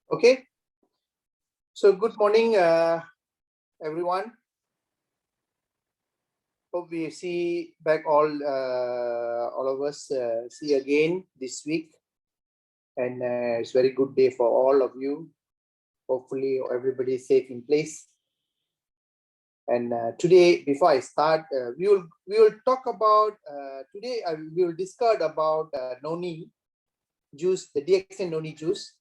Okay, so good morning, everyone. Hope we see back all of us see again this week, and it's a very good day for all of you. Hopefully, everybody is safe in place. And today, before I start, we will talk about today. We will discuss about noni juice, the DXN noni juice.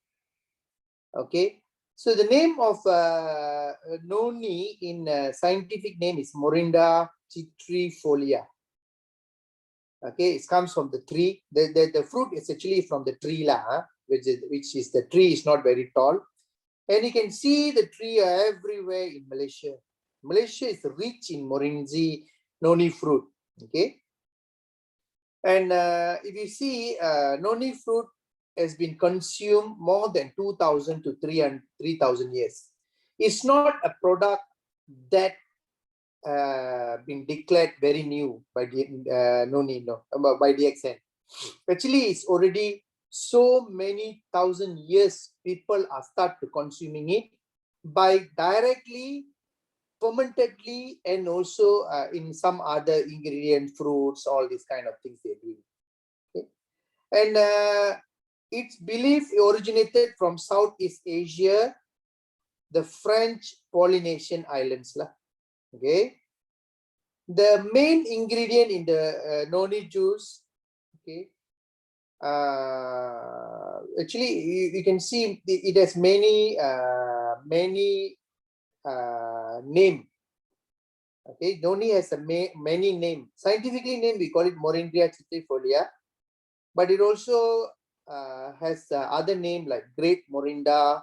Okay. So the name of noni in scientific name is Morinda citrifolia. Okay, it comes from the tree. The fruit is actually from the tree lah, which is the tree is not very tall, and you can see the tree everywhere in Malaysia. Malaysia is rich in Morinzi noni fruit. Okay, and if you see noni fruit has been consumed more than 2,000 to 3,000 years. It's not a product that been declared very new by by DXN. Actually, it's already so many thousand years people are start to consuming it by directly, fermentedly, and also in some other ingredient, fruits, all these kind of things they're doing. Okay? And it's believed it originated from Southeast Asia, the French Polynesian islands. Okay. The main ingredient in the noni juice, okay, actually you can see it has many name. Okay, noni has a many name. Scientifically name we call it Moringa citrifolia, but it also has other name like Great Morinda,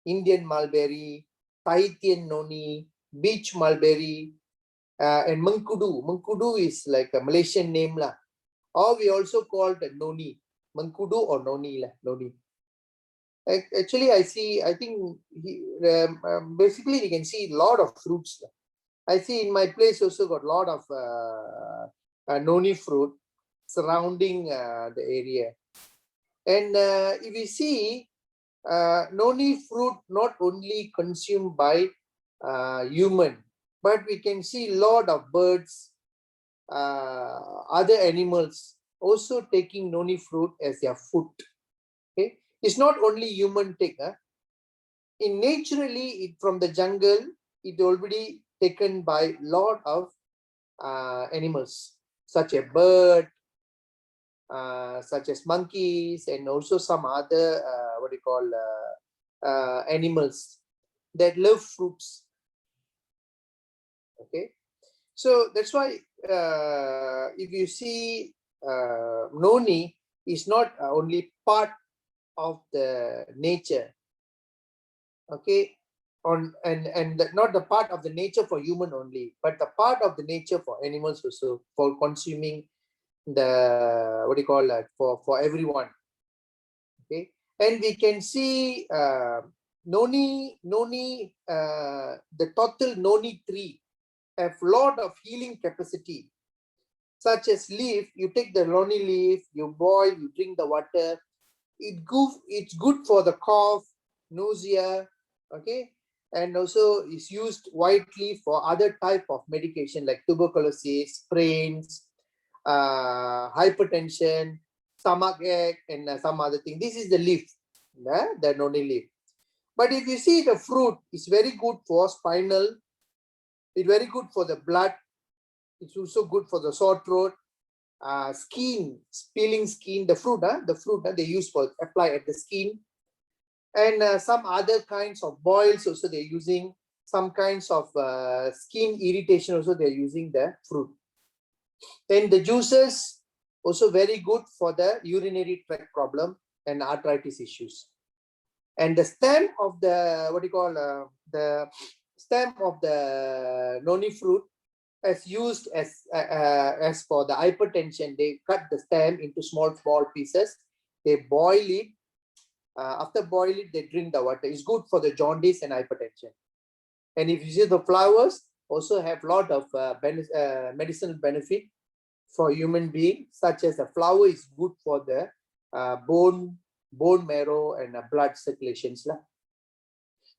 Indian mulberry, Tahitian noni, beach mulberry, and mengkudu. Mengkudu is like a Malaysian name lah. Or we also call the noni, mengkudu or noni lah, noni. Actually, I think basically you can see a lot of fruits. I see in my place also got a lot of noni fruit surrounding the area. And if you see, noni fruit not only consumed by human, but we can see a lot of birds, other animals also taking noni fruit as their food. Okay, it's not only human take. In naturally, from the jungle, it already taken by a lot of animals, such as bird, such as monkeys, and also some other animals that love fruits. Okay, so that's why if you see noni is not only part of the nature, okay, and not the part of the nature for human only, but the part of the nature for animals also, for consuming the for everyone. Okay, and we can see noni the total noni tree have lot of healing capacity, such as leaf. You take the noni leaf, you boil, you drink the water. It's good for the cough, nausea. Okay, and also is used widely for other type of medication like tuberculosis, sprains, hypertension, stomach ache, and some other thing. This is the leaf, the noni leaf. But if you see the fruit, it's very good for spinal. It's very good for the blood. It's also good for the sore throat, skin, peeling skin. The fruit they use for apply at the skin, and some other kinds of boils also they're using. Some kinds of skin irritation also they're using the fruit. And the juices also very good for the urinary tract problem and arthritis issues. And the stem of the the stem of the noni fruit is used as for the hypertension. They cut the stem into small pieces. They boil it. After boil it, they drink the water. It's good for the jaundice and hypertension. And if you see the flowers, also have a lot of medicinal benefit for human being, such as the flower is good for the bone marrow and blood circulations.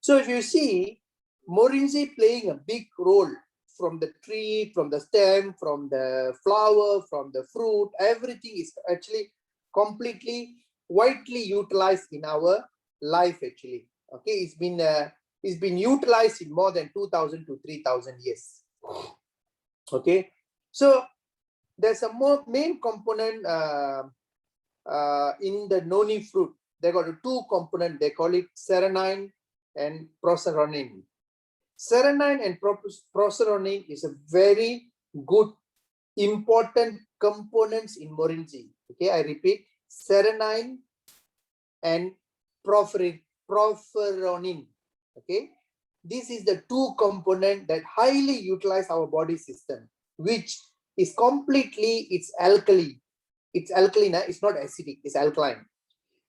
So if you see, Morinzi playing a big role from the tree, from the stem, from the flower, from the fruit, everything is actually completely widely utilized in our life actually. Okay, it's been utilized in more than 2,000 to 3,000 years. Okay, so there's a more main component in the noni fruit. They got two components. They call it seronin and prostaglandin. Seronin and prostaglandin is a very good, important components in Morinzi. Okay, I repeat, seronin and propheronin. Okay, this is the two component that highly utilize our body system, which is completely, it's alkali. It's alkaline, it's not acidic, it's alkaline.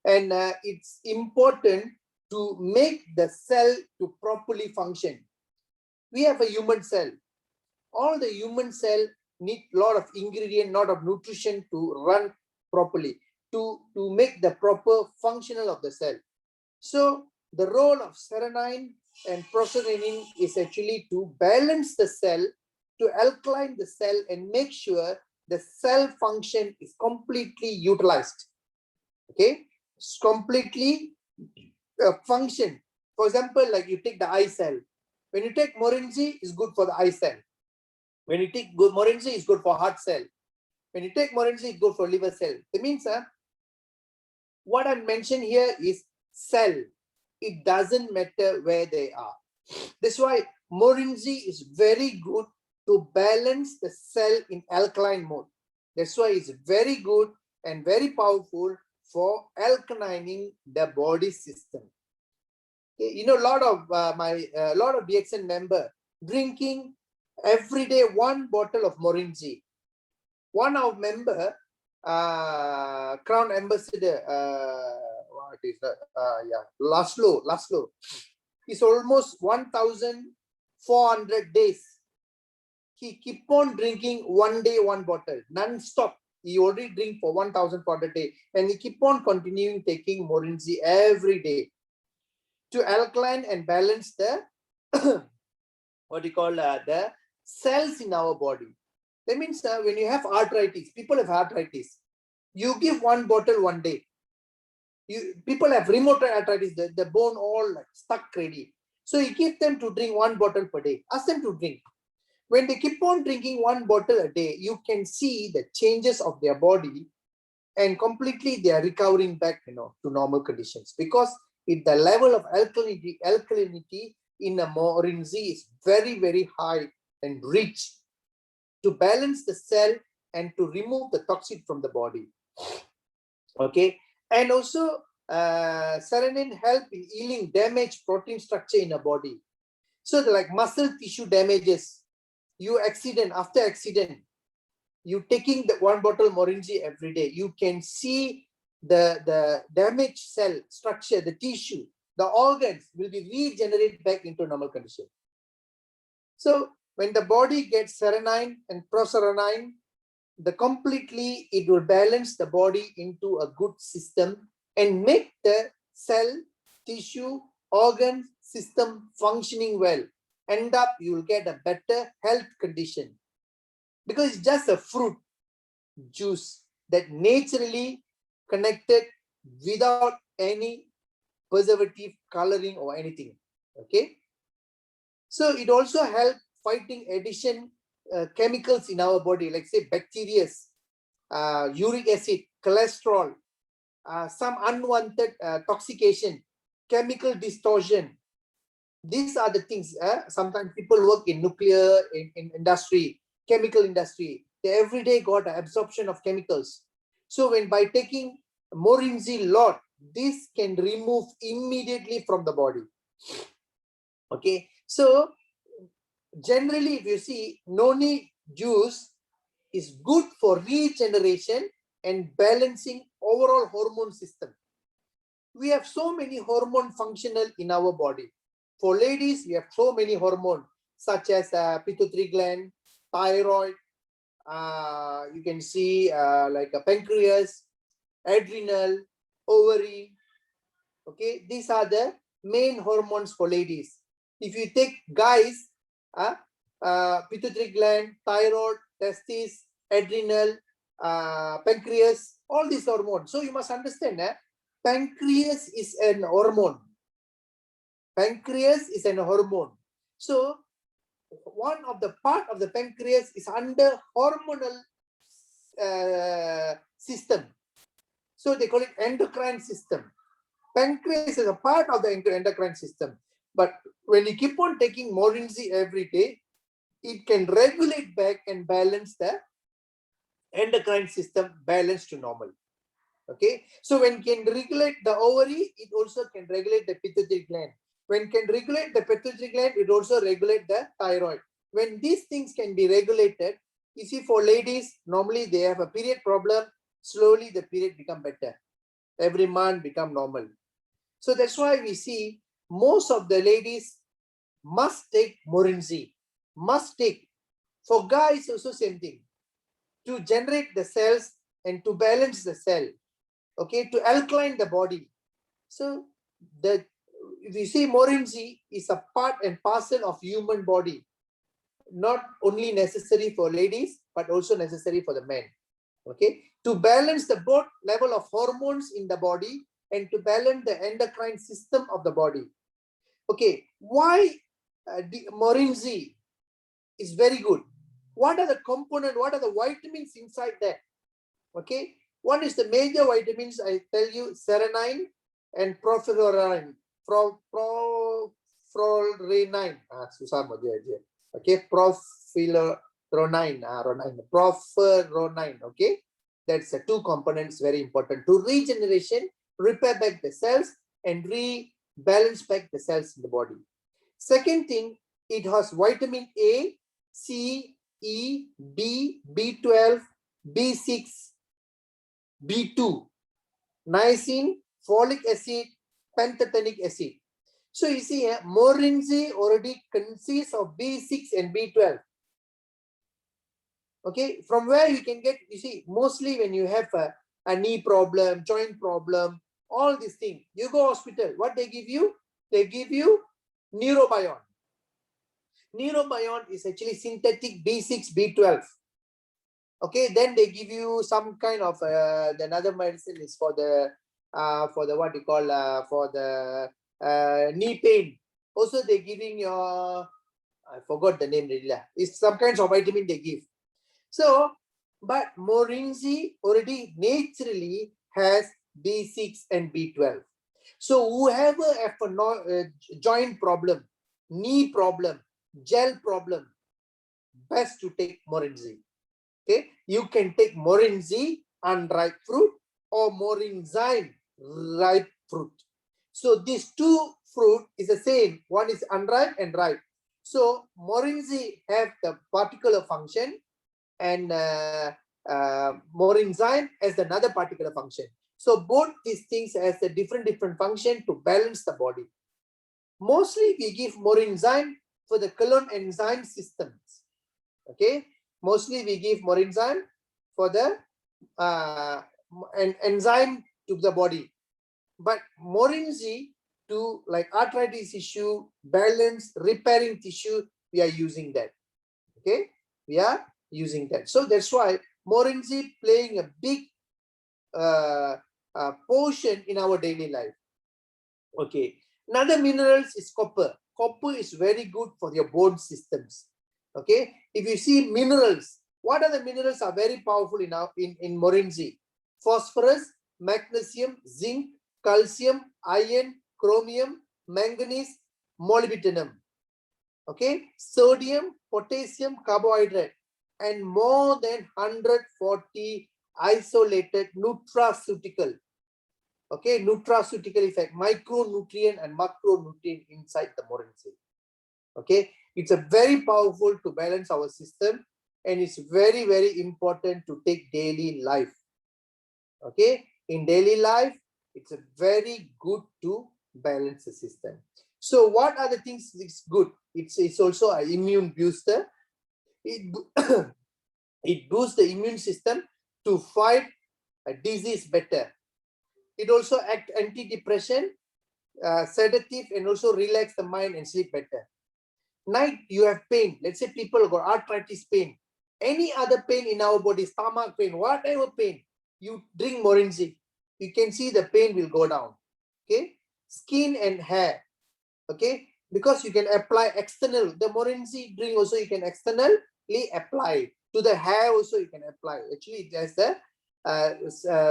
And it's important to make the cell to properly function. We have a human cell. All the human cell need a lot of ingredient, lot of nutrition to run properly, to make the proper functional of the cell. So the role of seronin and prostaglandin is actually to balance the cell, to alkaline the cell and make sure the cell function is completely utilized. Okay, it's completely function. For example, like you take the eye cell. When you take Morinzi, it's good for the eye cell. When you take Morinzi, it's good for heart cell. When you take Morinzi, it's good for liver cell. That means what I mentioned here is cell. It doesn't matter where they are. That's why Morinzi is very good to balance the cell in alkaline mode. That's why it's very good and very powerful for alkalining the body system. Okay, you know, a lot of DXN member drinking every day 1 bottle of Morinzi. One of member, Crown Ambassador, what is that? Laszlo, is almost 1,400 days. He keep on drinking 1 day 1 bottle non-stop. He already drink for 1,400 days, and he keep on continuing taking Morinzi every day to alkaline and balance the what do you call the cells in our body. That means when you have arthritis, people have arthritis, you give 1 bottle 1 day. People have rheumatoid arthritis, the bone all like stuck ready. So you give them to drink 1 bottle per day. Ask them to drink. When they keep on drinking 1 bottle a day, you can see the changes of their body, and completely they are recovering back, to normal conditions, because the level of alkalinity in a Morinzi is very, very high and rich to balance the cell and to remove the toxin from the body. Okay, and also seronin help in healing damaged protein structure in a body. So like muscle tissue damages, after accident, you taking the 1 bottle Morinzi every day, you can see the damaged cell structure, the tissue, the organs will be regenerated back into normal condition. So when the body gets seronin and prostaglandin, it will balance the body into a good system and make the cell, tissue, organ system functioning well. End up, you will get a better health condition, because it's just a fruit juice that naturally connected without any preservative, coloring or anything. Okay, so it also helps fighting addition chemicals in our body, like say bacteria, uric acid, cholesterol, some unwanted toxication, chemical distortion. These are the things. Sometimes people work in nuclear, in industry, chemical industry. They every day got an absorption of chemicals. So when by taking Morinzi lot, this can remove immediately from the body. Okay, so generally, if you see, noni juice is good for regeneration and balancing overall hormone system. We have so many hormone functional in our body. For ladies, we have so many hormones such as pituitary gland, thyroid, you can see like a pancreas, adrenal, ovary. Okay, these are the main hormones for ladies. If you take guys, pituitary gland, thyroid, testes, adrenal, pancreas, all these hormones. So you must understand that pancreas is an hormone. Pancreas is an hormone. So one of the part of the pancreas is under hormonal system. So they call it endocrine system. Pancreas is a part of the endocrine system. But when you keep on taking Morinzi every day, it can regulate back and balance the endocrine system, balance to normal. Okay, so when can regulate the ovary, it also can regulate the pituitary gland. When can regulate the pituitary gland, it also regulate the thyroid. When these things can be regulated, you see, for ladies, normally they have a period problem. Slowly the period become better. Every month become normal. So that's why we see most of the ladies must take Morinzi. Must take. For guys also same thing. To generate the cells and to balance the cell. Okay, to alkaline the body. So if you see, Morinzi is a part and parcel of human body. Not only necessary for ladies, but also necessary for the men. Okay, to balance the both level of hormones in the body and to balance the endocrine system of the body. Okay, why Morinzi is very good? What are the components? What are the vitamins inside that? Okay, one is the major vitamins, I tell you, serenine and profluorine. Profluorine. Okay, profluorine. Okay, that's the two components, very important to regeneration, repair back the cells and rebalance back the cells in the body. Second thing, it has vitamin A, C, E, B, B12, B6, B2, niacin, folic acid, pantothenic acid. So you see, Morinzi already consists of B6 and B12. Okay, from where you can get, you see, mostly when you have a knee problem, joint problem, all these things, you go hospital, what they give you? They give you Neurobion. Neurobion is actually synthetic B6, B12. Okay, then they give you some kind of another medicine is for the what you call for the knee pain. Also, they're giving your, I forgot the name really. It's some kinds of vitamin they give. So, but Morinzi already naturally has B6 and B12. So whoever have a joint problem, knee problem, gel problem, best to take Morinzi. Okay, you can take Morinzi unripe fruit or Morinzyme ripe fruit. So these two fruit is the same. One is unripe and ripe. So Morinzi have the particular function and Morinzyme has another particular function. So both these things has a different function to balance the body. Mostly we give Morinzyme for the colon enzyme systems. Okay, mostly we give Morinzyme for the enzyme to the body. But Morinzi to like arthritis issue, balance, repairing tissue, we are using that. Okay, we are using that. So that's why Morinzi playing a big portion in our daily life. Okay, another minerals is copper. Copper is very good for your bone systems. Okay, if you see minerals, what are the minerals are very powerful in Morinzi? Phosphorus, magnesium, zinc, calcium, iron, chromium, manganese, molybdenum. Okay, sodium, potassium, carbohydrate, and more than 140 isolated nutraceutical. Okay, nutraceutical effect, micronutrient and macronutrient inside the Morinzi. Okay, it's a very powerful to balance our system, and it's very, very important to take daily life. Okay, in daily life, it's a very good to balance the system. So what are the things it's good? It's also an immune booster. It boosts the immune system to fight a disease better. It also acts anti-depression sedative and also relax the mind and sleep better. Night, you have pain. Let's say people got arthritis pain. Any other pain in our body, stomach pain, whatever pain, you drink Morinzi. You can see the pain will go down. Okay. Skin and hair. Okay. Because you can apply external. The Morinzi drink also you can externally apply. To the hair also you can apply. Actually, there's the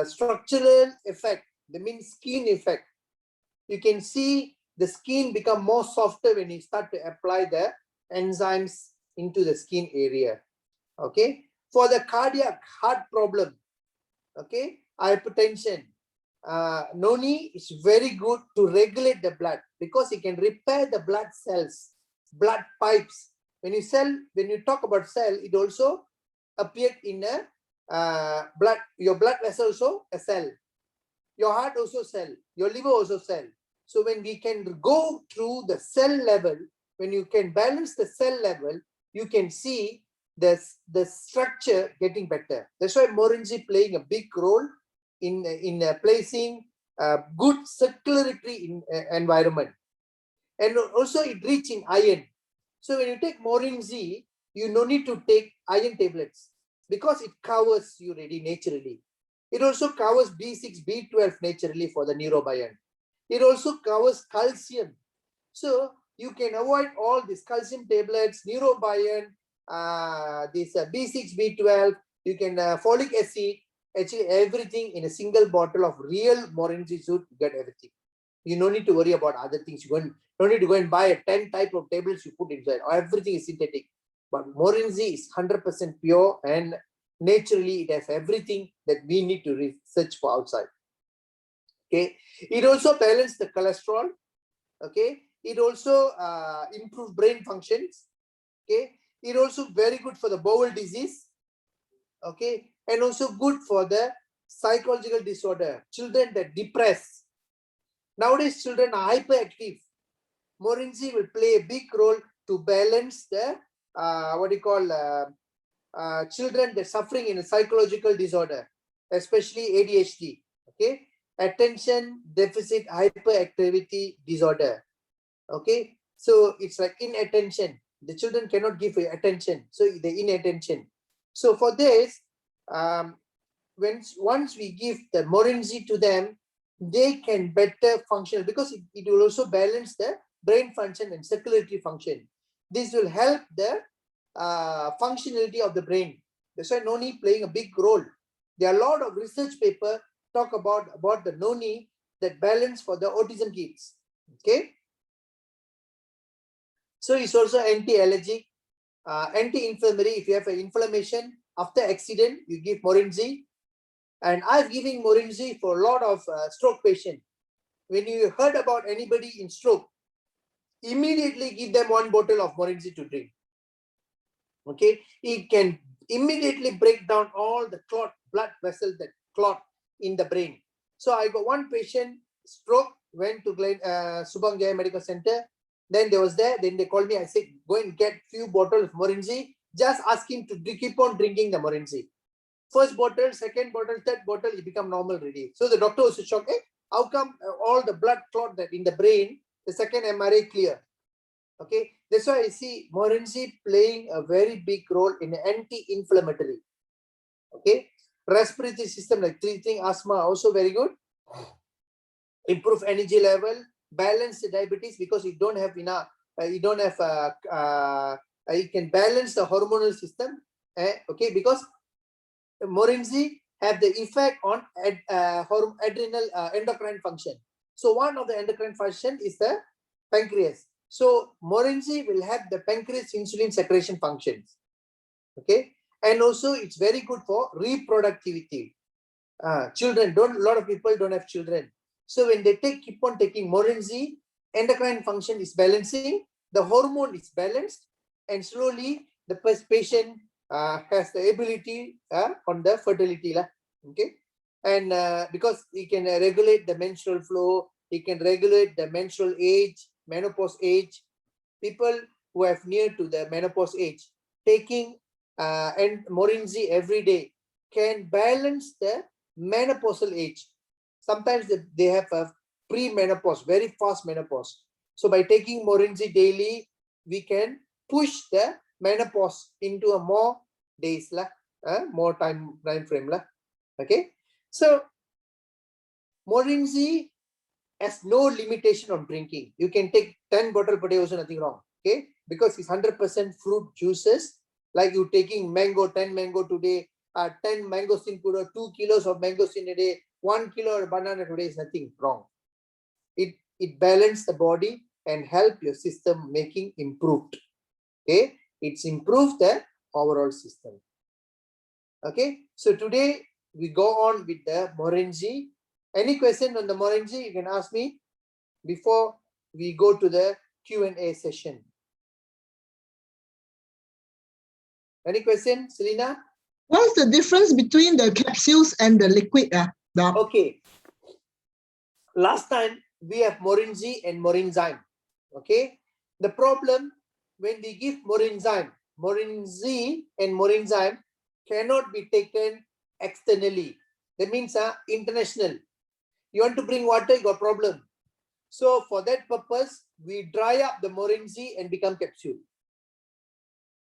structural effect. That means skin effect. You can see the skin become more softer when you start to apply the enzymes into the skin area. Okay. For the cardiac heart problem, okay, hypertension, noni is very good to regulate the blood because it can repair the blood cells, blood pipes. When you talk about cell, it also appeared in a blood. Your blood vessel also a cell. Your heart also cell. Your liver also cell. So when we can go through the cell level, when you can balance the cell level, you can see the structure getting better. That's why Morinzi playing a big role in placing a good circulatory environment. And also it rich in iron. So when you take Morinzi, you no need to take iron tablets because it covers you already naturally. It also covers B6, B12 naturally for the neurobiome. It also covers calcium. So you can avoid all these calcium tablets, neurobiome, this B6, B12, you can folic acid, actually everything in a single bottle of real Morinzi should get everything. You don't need to worry about other things. You don't need to go and buy a 10 type of tablets you put inside. Everything is synthetic. But Morinzi is 100% pure and naturally it has everything that we need to research for outside. Okay. It also balances the cholesterol. Okay. It also improves brain functions. Okay. It also very good for the bowel disease. Okay. And also good for the psychological disorder. Children that depressed. Nowadays, children are hyperactive. Morinzi will play a big role to balance the children that suffering in a psychological disorder, especially ADHD. Okay, attention deficit hyperactivity disorder. Okay, so it's like inattention. The children cannot give attention, so the inattention. So for this, once we give the Morinzi to them, they can better function because it will also balance the brain function and circulatory function. This will help the functionality of the brain. That's why noni playing a big role. There are a lot of research paper talk about the noni that balance for the autism kids. Okay. So it's also anti-allergic, anti-inflammatory. If you have an inflammation after accident, you give Morinzi. And I'm giving Morinzi for a lot of stroke patients. When you heard about anybody in stroke, immediately give them 1 bottle of Morinzi to drink. Okay, it can immediately break down all the blood vessels that clot in the brain. So I got one patient stroke, went to Subang Medical Center. Then they was there. Then they called me. I said, go and get few bottles of Morinzi. Just ask him to keep on drinking the Morinzi. First bottle, second bottle, third bottle, it become normal already. So the doctor was shocked. How come all the blood clot that in the brain, the second MRI clear? Okay, that's why I see Morinzi playing a very big role in anti-inflammatory. Okay, respiratory system like treating asthma also very good. Improve energy level, balance the diabetes because you don't have enough. You don't have. You can balance the hormonal system. Okay, because Morinzi have the effect on adrenal endocrine function. So one of the endocrine function is the pancreas. So Morinzi will have the pancreas insulin secretion functions. Okay, and also it's very good for reproductivity. Children a lot of people don't have children. So when they keep on taking Morinzi, endocrine function is balancing, the hormone is balanced, and slowly the patient has the ability on the fertility. Okay, and because it can regulate the menstrual flow, it can regulate the menstrual age, menopause age. People who have near to the menopause age, taking and Morinzi every day can balance the menopausal age. Sometimes they have a pre-menopause, very fast menopause. So by taking Morinzi daily, we can push the menopause into a more days, more time frame. Okay. So Morinzi has no limitation on drinking. You can take 10 bottles per day, also nothing wrong. Okay, because it's 100% fruit juices. Like you taking mango, 10 mango today, 10 mangosteen pura, 2 kilos of mangosteen a day, 1 kilo of banana today is nothing wrong. It balances the body and help your system making improved. Okay, it's improved the overall system. Okay, so today we go on with the Morinzi. Any question on the Morinzi, you can ask me before we go to the Q&A session. Any question, Selena? What's the difference between the capsules and the liquid, Doc? Okay. Last time we have Morinzi and Morinzyme. Okay. The problem when we give Morinzi and Morinzyme cannot be taken externally. That means international. You want to bring water, you got problem. So for that purpose, we dry up the Morinzi and become capsule.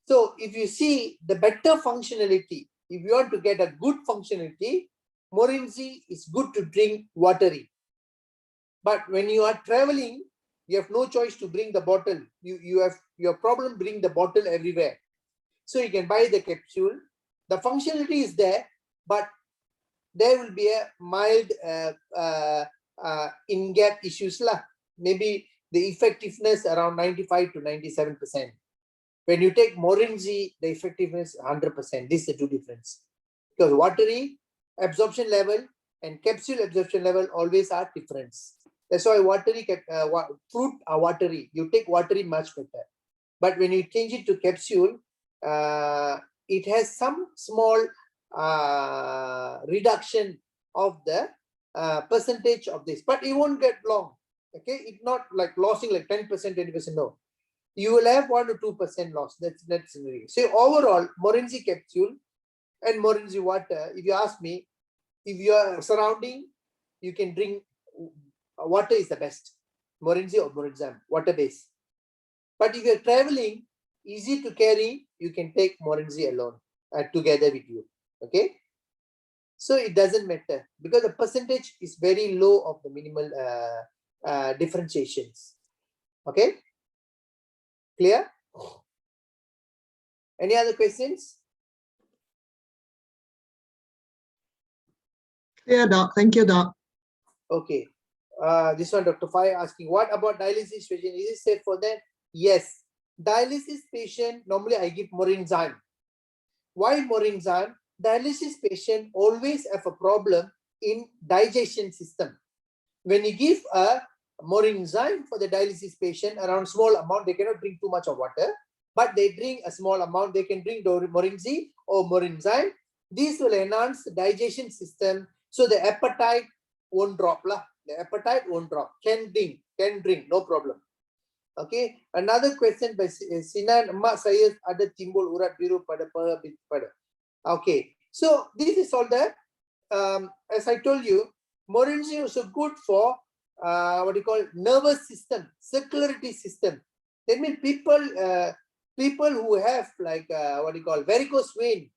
So if you see the better functionality, if you want to get a good functionality, Morinzi is good to drink watery. But when you are traveling, you have no choice to bring the bottle. You have your problem bring the bottle everywhere. So you can buy the capsule. The functionality is there, but there will be a mild in-gap issues. Maybe the effectiveness around 95 to 97%. When you take Morinzi, the effectiveness 100%. This is the two difference. Because watery absorption level and capsule absorption level always are different. That's why watery fruit are watery. You take watery much better. But when you change it to capsule, it has some small reduction of the percentage of this, but it won't get long. Okay, it's not like losing like 10%, 20%. No, you will have 1 to 2% loss. That's really. So overall, Morinzi capsule and Morinzi water. If you ask me, if you are surrounding, you can drink water is the best. Morinzi or Morinzyme, water base. But if you're traveling, easy to carry, you can take Morinzi alone together with you. Okay, so it doesn't matter because the percentage is very low of the minimal differentiations. Okay, clear? Any other questions? Clear, Doc. Thank you, Doc. Okay, this one, Dr. Fai asking, what about dialysis patient? Is it safe for them? Yes, dialysis patient normally I give Morinzyme. Why Morinzyme? Dialysis patient always have a problem in digestion system. When you give a Morinzyme for the dialysis patient, around small amount, they cannot drink too much of water, but they drink a small amount. They can drink Morinzi or Morinzyme. This will enhance the digestion system, so the appetite won't drop. The appetite won't drop. Can drink, no problem. Okay, another question by Sinan, emak saya ada timbul urat biru pada. Okay, so this is all that. As I told you, Morinzi is also good for what you call nervous system, circulatory system. That means people who have like what you call varicose vein,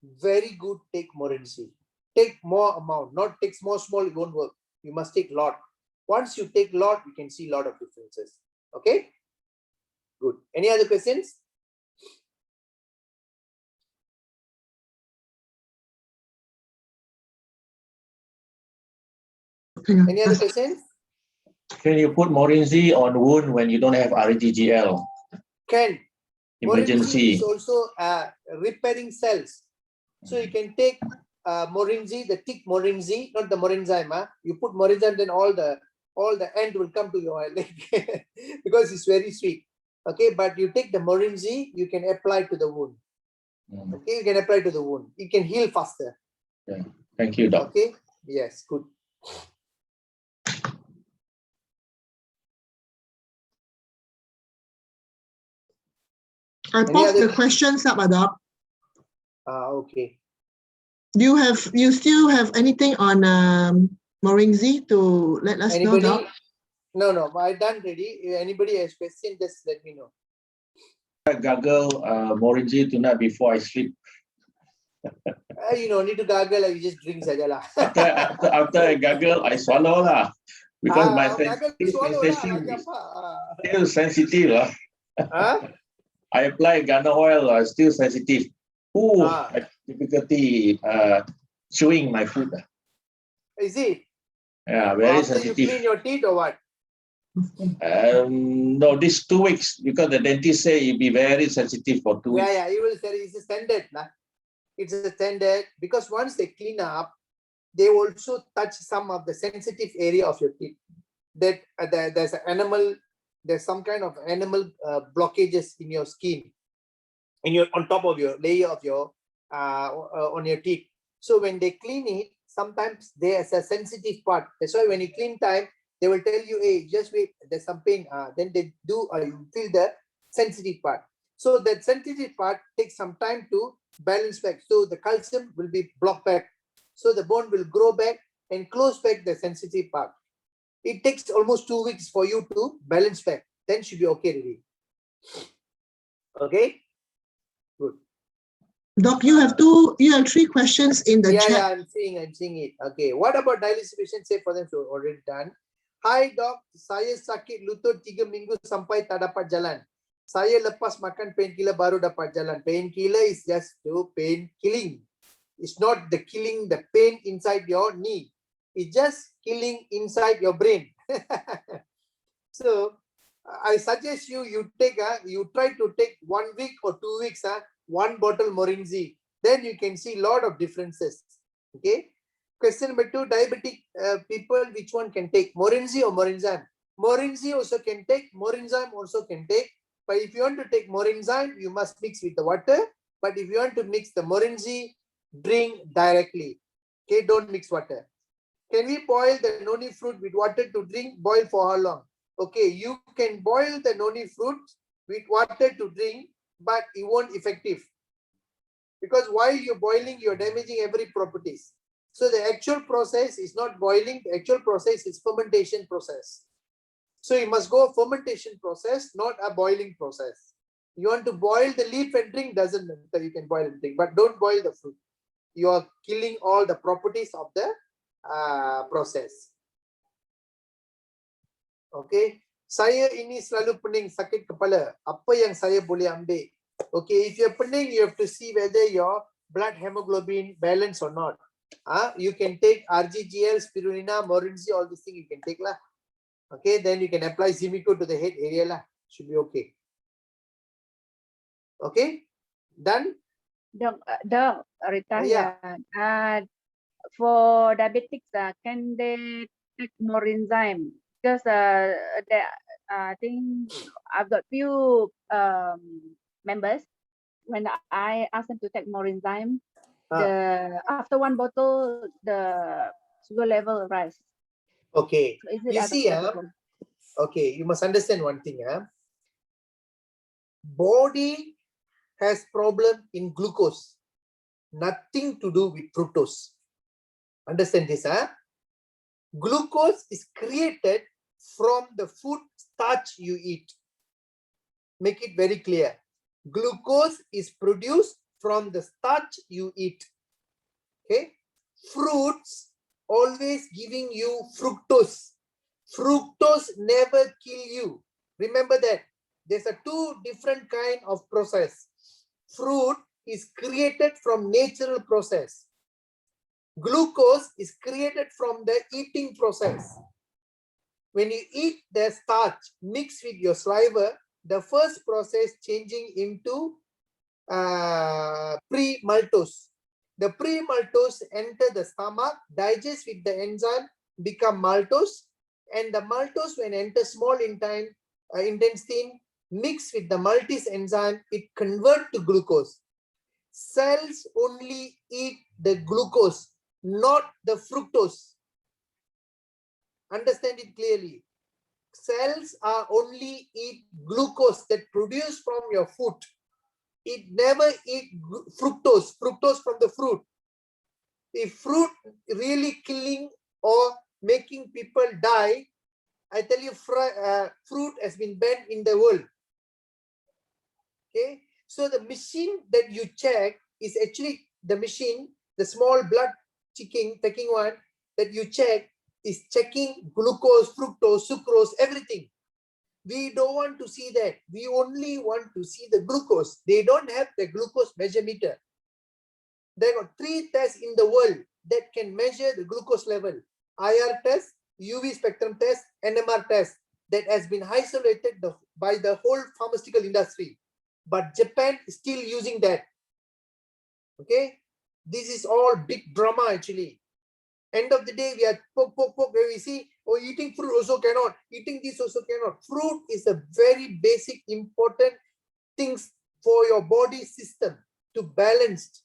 very good take Morinzi. Take more amount, not take small, it won't work. You must take lot. Once you take lot, you can see a lot of differences. Okay, good. Any other questions? Any other questions? Can you put Morinzi on wound when you don't have RTGL? Can. Emergency. Morinzi is also repairing cells. So you can take Morinzi, the thick Morinzi, not the Morinzyme. You put Morinzyme, then all the end will come to your leg because it's very sweet. Okay, but you take the Morinzi, you can apply to the wound. Okay, you can apply to the wound. You can heal faster. Yeah. Thank you, Doc. Okay, yes, good. I post the questions up, Doc. Okay. You still have anything on Morinzi to let us know, Anybody? Doc? No, I done ready. If anybody has question, just let me know. I gargle Morinji tonight before I sleep. You don't need to gargle, you just drink saja lah. After I gargle, I swallow lah. Because my Gargle swallow lah, lagi sensation is apa? still sensitive lah. I apply Gano oil, still sensitive. Ooh, I have difficulty chewing my food. Is it? Yeah, very After you sensitive. clean your teeth or what? No, this 2 weeks because the dentist say you'll be very sensitive for 2 weeks. Yeah, you will say it's a standard lah. It's a standard because once they clean up, they also touch some of the sensitive area of your teeth. That there's an animal, there's some kind of animal blockages in your skin, on top of your layer of your on your teeth. So when they clean it, sometimes there's a sensitive part. That's why when you clean time, they will tell you, hey, just wait, there's some pain. Then they do, you feel the sensitive part. So that sensitive part takes some time to balance back. So the calcium will be blocked back. So the bone will grow back and close back the sensitive part. It takes almost 2 weeks for you to balance back. Then should be okay already. Okay? Good. Doc, you have 3 questions in the chat. Yeah, I'm seeing it. Okay. What about dialysis patient? Say for them, so already done. Hi doc, saya sakit lutut 3 minggu sampai tak dapat jalan. Saya lepas makan painkiller baru dapat jalan. Painkiller is just to pain killing. It's not the killing the pain inside your knee. It's just killing inside your brain. So I suggest you try to take 1 week or 2 weeks, 1 bottle Morinzi. Then you can see a lot of differences. Okay. Question number 2, diabetic people, which one can take? Morinzi or Morinzyme? Morinzi also can take, Morinzyme also can take. But if you want to take Morinzyme, you must mix with the water. But if you want to mix the Morinzi, drink directly. Okay, don't mix water. Can we boil the noni fruit with water to drink? Boil for how long? Okay, you can boil the noni fruit with water to drink, but it won't effective. Because while you're boiling, you're damaging every properties. So the actual process is not boiling, the actual process is fermentation process. So you must go fermentation process, not a boiling process. You want to boil the leaf and drink, doesn't matter, you can boil and drink, but don't boil the fruit. You are killing all the properties of the process. Okay, saya ini selalu pening, sakit kepala. Apa yang saya boleh ambil? Okay, if you're pening, you have to see whether your blood hemoglobin balance or not. You can take RGGL, spirulina, Morinzi, all these things you can take lah. Okay, then you can apply Zimico to the head area lah. Should be okay. Okay, done? Doc, Rita, Yeah. For diabetics, can they take Morinzyme? Because I think I've got few members, when I ask them to take Morinzyme, after 1 bottle, the sugar level rise. Okay, So is it you see, acceptable? okay, you must understand one thing. Body has problem in glucose, nothing to do with fructose. Understand this, Glucose is created from the food starch you eat. Make it very clear. Glucose is produced from the starch you eat. Okay, fruits always giving you fructose. Fructose never kill you. Remember that. There's a 2 different kind of process. Fruit is created from natural process. Glucose is created from the eating process. When you eat the starch mixed with your saliva, the first process changing into pre-maltose. The pre-maltose enter the stomach, digest with the enzyme, become maltose, and the maltose when enter small intestine, mix with the maltase enzyme, it convert to glucose. Cells only eat the glucose, not the fructose. Understand it clearly. Cells are only eat glucose that produced from your food. It never eat fructose from the fruit. If fruit really killing or making people die. I tell you, fruit has been banned in the world. Okay, so the machine that you check is actually the machine, the small blood taking one that you check is checking glucose, fructose, sucrose, everything. We don't want to see that. We only want to see the glucose. They don't have the glucose meter. There are 3 tests in the world that can measure the glucose level. IR test, UV spectrum test, NMR test that has been isolated by the whole pharmaceutical industry. But Japan is still using that. Okay, this is all big drama actually. End of the day, we are poke, where we see, oh, eating fruit also cannot, eating this also cannot. Fruit is a very basic, important things for your body system to balance.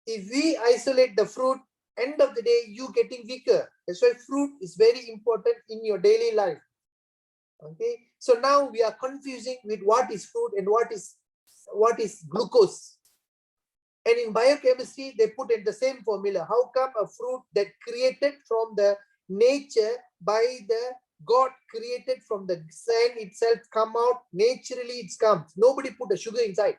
If we isolate the fruit, end of the day, you getting weaker. That's why fruit is very important in your daily life. Okay, so now we are confusing with what is fruit and what is glucose. And in biochemistry, they put in the same formula. How come a fruit that created from the nature by the God created from the sand itself come out naturally? It comes. Nobody put the sugar inside.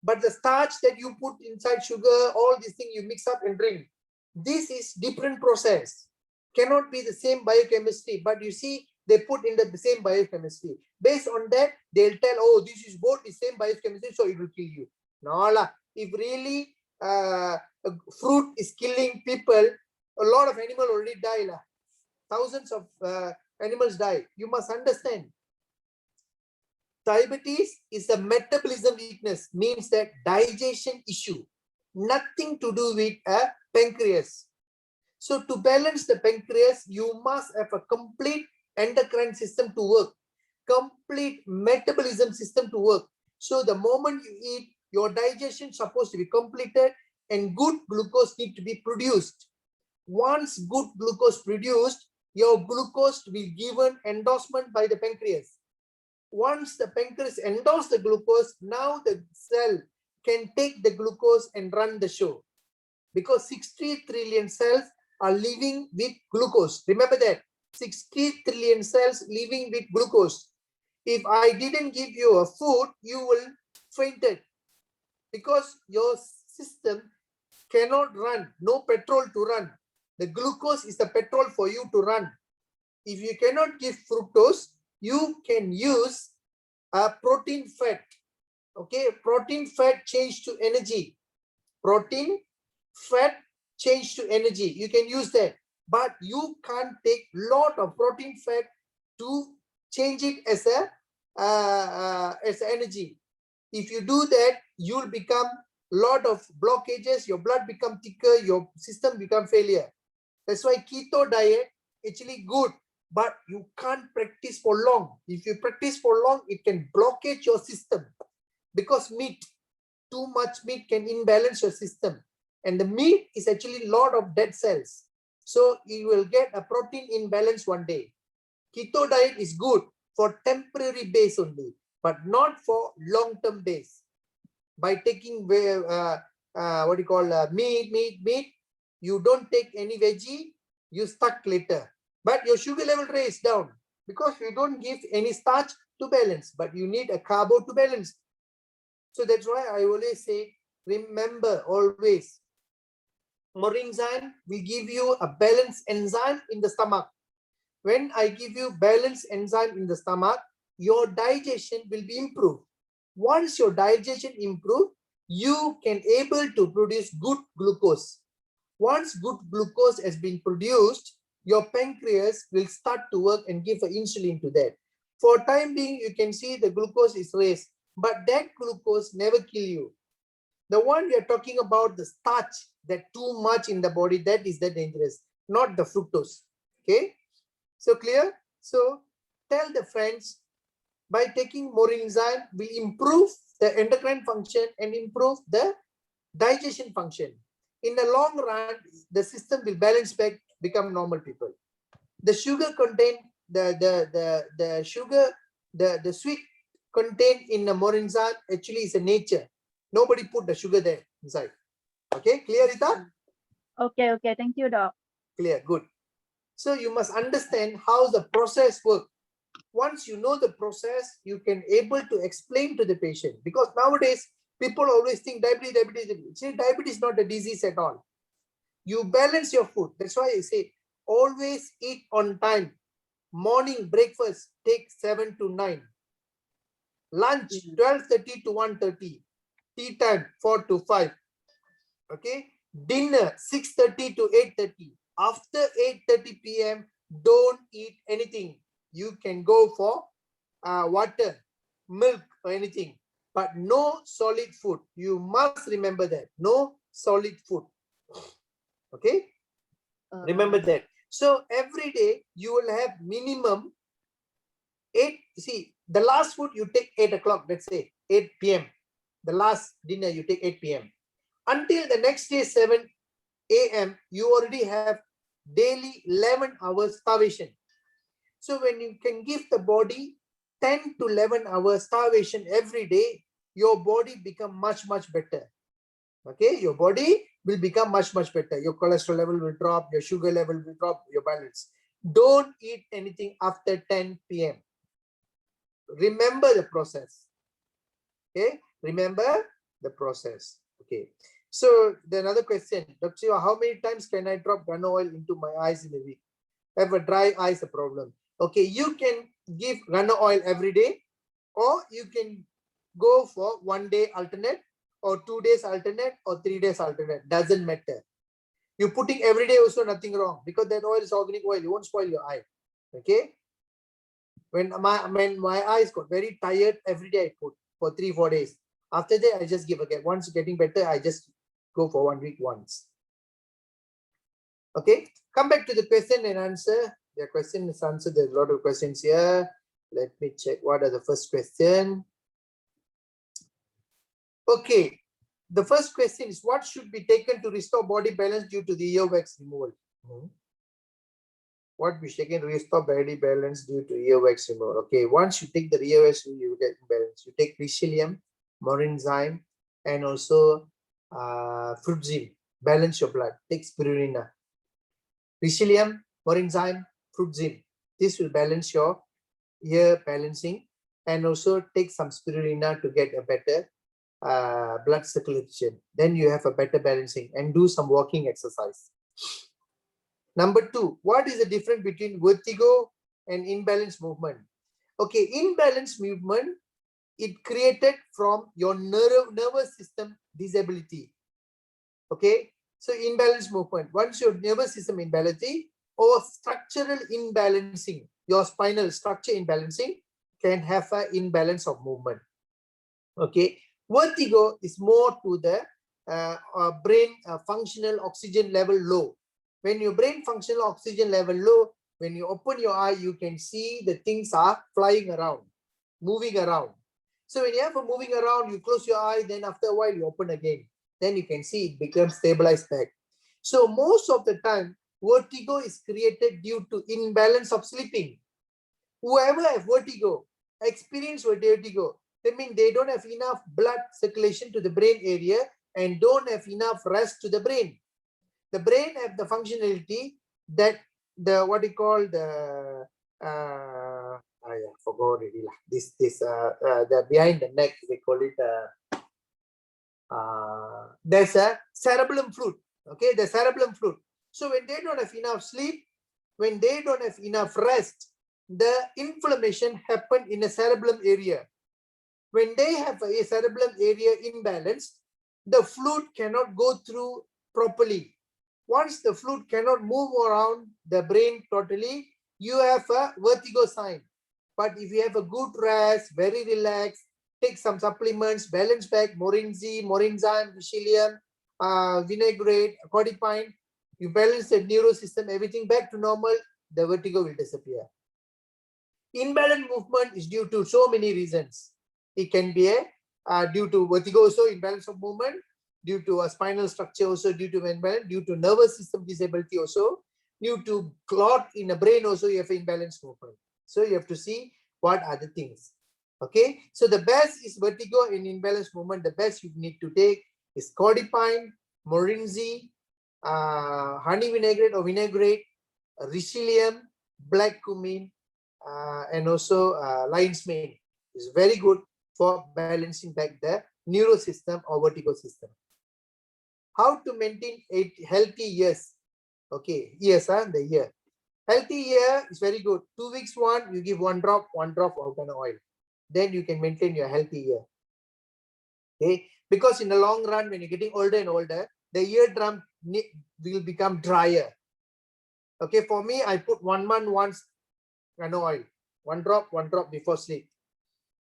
But the starch that you put inside sugar, all these things you mix up and drink. This is different process. Cannot be the same biochemistry. But you see, they put in the same biochemistry. Based on that, they'll tell, oh, this is both the same biochemistry, so it will kill you. No, la. If really fruit is killing people, a lot of animals already die. La. Thousands of animals die. You must understand. Diabetes is a metabolism weakness, means that digestion issue. Nothing to do with a pancreas. So to balance the pancreas, you must have a complete endocrine system to work, complete metabolism system to work. So the moment you eat, your digestion is supposed to be completed and good glucose need to be produced. Once good glucose produced, your glucose will be given endorsement by the pancreas. Once the pancreas endorses the glucose, now the cell can take the glucose and run the show. Because 60 trillion cells are living with glucose. Remember that. 60 trillion cells living with glucose. If I didn't give you a food, you will faint it. Because your system cannot run, no petrol to run. The glucose is the petrol for you to run. If you cannot give fructose, you can use a protein fat. Okay, protein fat change to energy. Protein fat change to energy. You can use that, but you can't take lot of protein fat to change it as energy. If you do that, you'll become lot of blockages. Your blood become thicker. Your system become failure. That's why keto diet actually good, but you can't practice for long. If you practice for long, it can blockage your system because meat, too much meat can imbalance your system. And the meat is actually a lot of dead cells. So you will get a protein imbalance one day. Keto diet is good for temporary base only, but not for long-term base. By taking meat, you don't take any veggie, you stuck later. But your sugar level raise down because you don't give any starch to balance, but you need a carbo to balance. So that's why I always say, remember always, Morinzine will give you a balanced enzyme in the stomach. When I give you balanced enzyme in the stomach, your digestion will be improved. Once your digestion improves, you can able to produce good glucose. Once good glucose has been produced, your pancreas will start to work and give insulin to that. For time being, you can see the glucose is raised, but that glucose never kill you. The one we are talking about, the starch, that too much in the body, that is the dangerous, not the fructose. Okay, so clear? So tell the friends, by taking Morinzine will improve the endocrine function and improve the digestion function. In the long run, the system will balance back, become normal people. The sugar content, the sugar, the sweet content in the Morinzine actually is a nature. Nobody put the sugar there inside. Okay, clear, Rita? Okay, thank you, Doc. Clear, good. So you must understand how the process works. Once you know the process, you can able to explain to the patient, because nowadays people always think diabetes, diabetes, diabetes. See, diabetes is not a disease at all. You balance your food. That's why I say always eat on time. Morning breakfast take 7 to 9. Lunch 12:30 to 1:30. Tea time 4 to 5. Okay. Dinner 6:30 to 8:30. After 8:30 p.m. don't eat anything. You can go for water, milk or anything, but no solid food. You must remember that. No solid food. Okay. Remember that. So every day you will have minimum 8. See, the last food you take 8 o'clock, let's say 8 p.m. The last dinner you take 8 p.m. Until the next day 7 a.m. you already have daily 11 hours starvation. So when you can give the body 10 to 11 hours starvation every day, your body become much better. Okay, your body will become much better. Your cholesterol level will drop, your sugar level will drop, your balance. Don't eat anything after 10 p.m. Remember the process. Okay, remember the process. Okay, so the another question, Dr. Siva, how many times can I drop gun oil into my eyes in a week? Have a dry eyes a problem. Okay, you can give gunner oil every day, or you can go for 1 day alternate, or 2 days alternate, or 3 days alternate. Doesn't matter. You putting every day also nothing wrong, because that oil is organic oil. You won't spoil your eye. Okay. When my eyes got very tired, every day I put for 3-4 days. After that, I just give again. Once getting better, I just go for 1 week once. Okay. Come back to the question and answer. The question is answered. There's a lot of questions here. Let me check. What are the first question? Okay. The first question is, what should be taken to restore body balance due to the earwax removal? What we taken to restore body balance due to earwax removal? Okay. Once you take the earwax, you will get balance. You take Psyllium, Morinzine, and also Fruitzine. Balance your blood. Take spirulina. Psyllium, Morinzine, Fruitzine. This will balance your ear balancing, and also take some spirulina to get a better blood circulation. Then you have a better balancing, and do some walking exercise. Number 2, what is the difference between vertigo and imbalanced movement? Okay, imbalanced movement, it created from your nervous system disability. Okay, so imbalanced movement, once your nervous system imbalancing or structural imbalancing, your spinal structure imbalancing can have an imbalance of movement. Okay, vertigo is more to the brain functional oxygen level low. When your brain functional oxygen level low, when you open your eye, you can see the things are flying around, moving around. So when you have a moving around, you close your eye, then after a while you open again. Then you can see it becomes stabilized back. So most of the time, vertigo is created due to imbalance of sleeping. Whoever have vertigo, experience vertigo, that means they don't have enough blood circulation to the brain area and don't have enough rest to the brain. The brain have the functionality that the what you call the I forgot already lah. The behind the neck they call it there's a cerebellum fluid. Okay, the cerebellum fluid. So when they don't have enough sleep, when they don't have enough rest, the inflammation happen in the cerebellum area. When they have a cerebellum area imbalance, the fluid cannot go through properly. Once the fluid cannot move around the brain totally, you have a vertigo sign. But if you have a good rest, very relaxed, take some supplements, balance back, Morinzine, Psyllium, vinaigrette, codipine, you balance the neuro system, everything back to normal, the vertigo will disappear. Imbalanced movement is due to so many reasons. It can be due to vertigo also, imbalance of movement, due to a spinal structure also, due to imbalance, due to nervous system disability also, due to clot in the brain also, you have imbalanced movement. So you have to see what are the things. Okay, so the best is vertigo in imbalanced movement. The best you need to take is codipine, Morinzine, honey vinaigrette or vinaigrette, Richelieu, black cumin, and also lion's mane is very good for balancing back the neuro system or vertigo system. How to maintain a healthy ears? Okay, ears, the ear. Healthy ear is very good. 2 weeks one, you give one drop of oil. Then you can maintain your healthy ear. Okay, because in the long run, when you're getting older and older, the eardrum will become drier. Okay, for me, I put 1 month once oil, one drop before sleep.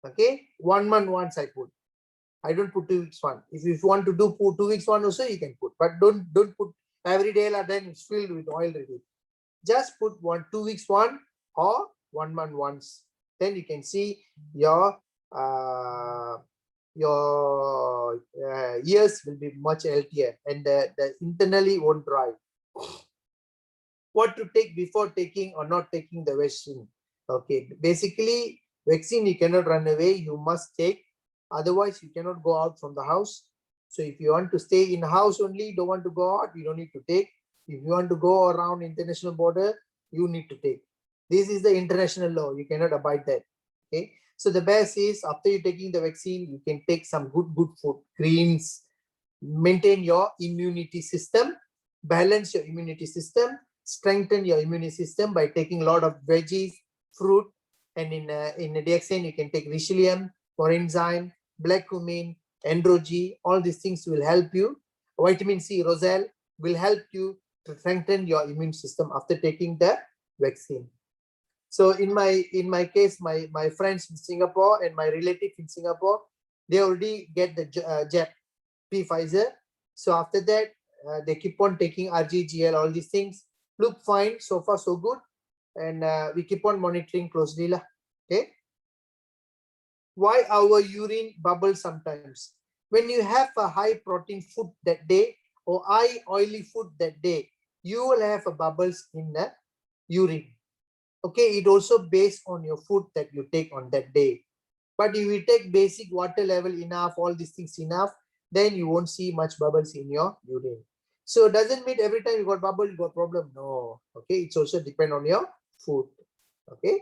Okay, 1 month once I put. I don't put 2 weeks one. If you want to do 2 weeks one also, you can put, but don't put every day, then it's filled with oil already. Just put 2 weeks one or 1 month once. Then you can see your ears will be much healthier and the internally won't dry. What to take before taking or not taking the vaccine? Okay, basically vaccine you cannot run away, you must take, otherwise you cannot go out from the house. So if you want to stay in house only, don't want to go out, you don't need to take. If you want to go around international border, you need to take. This is the international law, you cannot abide that. Okay, so the best is after you taking the vaccine, you can take some good food, greens, maintain your immunity system, balance your immunity system, strengthen your immune system by taking a lot of veggies, fruit, and in the DXN you can take Richelieu, Morinzine, black cumin, androgy. All these things will help you. Vitamin C, roselle will help you to strengthen your immune system after taking the vaccine. So in my case, my friends in Singapore and my relative in Singapore, they already get the jab, Pfizer. So after that, they keep on taking RGGL, all these things. Look fine, so far so good. And we keep on monitoring closely. Okay. Why our urine bubbles sometimes? When you have a high protein food that day or high oily food that day, you will have a bubbles in the urine. Okay, it also based on your food that you take on that day. But if you take basic water level enough, all these things enough, then you won't see much bubbles in your urine. So it doesn't mean every time you got bubble, you got problem. No. Okay, it's also depend on your food. Okay,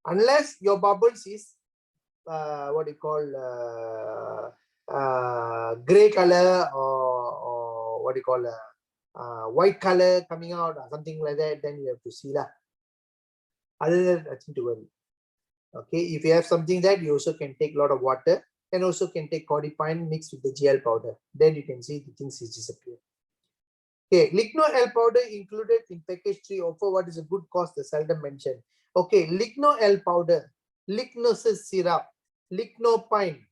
unless your bubbles is what you call gray color or what you call white color coming out or something like that, then you have to see lah. Other than that, nothing to worry. Okay, if you have something that, you also can take a lot of water and also can take codipine mixed with the GL powder. Then you can see the things is disappear. Okay, ligno L powder included in package 3 offer what is a good cost, the seldom mentioned. Okay, ligno L powder, lignosus syrup, lignopine.